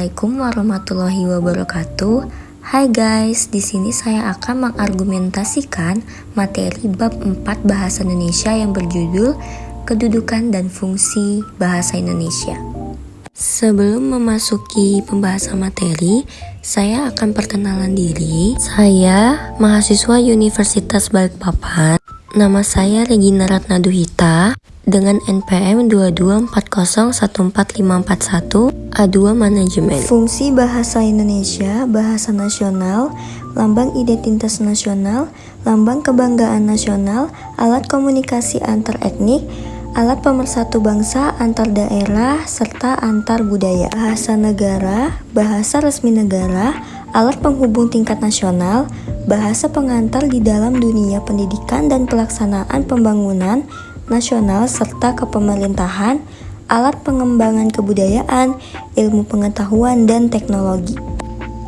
Assalamualaikum warahmatullahi wabarakatuh. Hai guys, di sini saya akan mengargumentasikan materi bab 4 Bahasa Indonesia yang berjudul Kedudukan dan Fungsi Bahasa Indonesia. Sebelum memasuki pembahasan materi, saya akan perkenalan diri. Saya mahasiswa Universitas Balikpapan. Nama saya Regina Ratnaduhita dengan NPM 224014541 A2 Manajemen. Fungsi bahasa Indonesia, bahasa nasional, lambang identitas nasional, lambang kebanggaan nasional, alat komunikasi antar etnik, alat pemersatu bangsa antar daerah, serta antar budaya. Bahasa negara, bahasa resmi negara, alat penghubung tingkat nasional, bahasa pengantar di dalam dunia pendidikan dan pelaksanaan pembangunan nasional serta kepemerintahan, alat pengembangan kebudayaan, ilmu pengetahuan dan teknologi.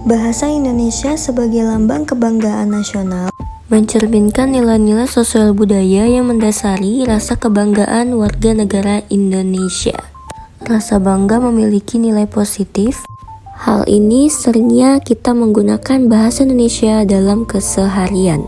Bahasa Indonesia sebagai lambang kebanggaan nasional mencerminkan nilai-nilai sosial budaya yang mendasari rasa kebanggaan warga negara Indonesia. Rasa bangga memiliki nilai positif. Hal ini seringnya kita menggunakan bahasa Indonesia dalam keseharian.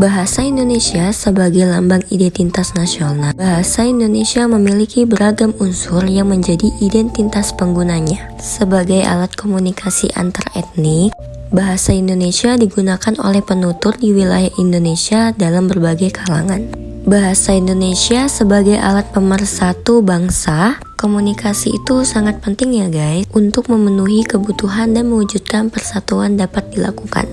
Bahasa Indonesia sebagai lambang identitas nasional. Bahasa Indonesia memiliki beragam unsur yang menjadi identitas penggunanya. Sebagai alat komunikasi antar etnik, bahasa Indonesia digunakan oleh penutur di wilayah Indonesia dalam berbagai kalangan. Bahasa Indonesia sebagai alat pemersatu bangsa. Komunikasi itu sangat penting ya guys, untuk memenuhi kebutuhan dan mewujudkan persatuan dapat dilakukan.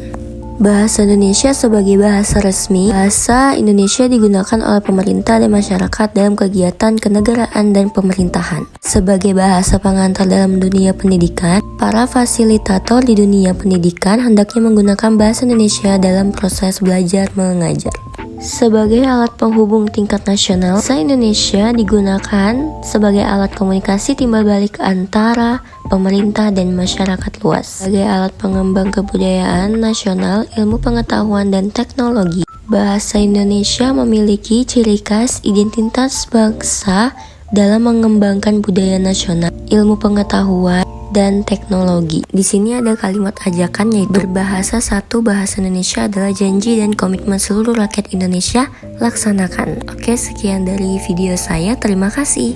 Bahasa Indonesia sebagai bahasa resmi. Bahasa Indonesia digunakan oleh pemerintah dan masyarakat dalam kegiatan kenegaraan dan pemerintahan. Sebagai bahasa pengantar dalam dunia pendidikan, para fasilitator di dunia pendidikan hendaknya menggunakan bahasa Indonesia dalam proses belajar mengajar. Sebagai alat penghubung tingkat nasional, bahasa Indonesia digunakan sebagai alat komunikasi timbal balik antara pemerintah dan masyarakat luas. Sebagai alat pengembang kebudayaan nasional, ilmu pengetahuan dan teknologi, bahasa Indonesia memiliki ciri khas identitas bangsa dalam mengembangkan budaya nasional, ilmu pengetahuan dan teknologi. Di sini ada kalimat ajakan yaitu berbahasa satu bahasa Indonesia adalah janji dan komitmen seluruh rakyat Indonesia, laksanakan. Oke, sekian dari video saya. Terima kasih.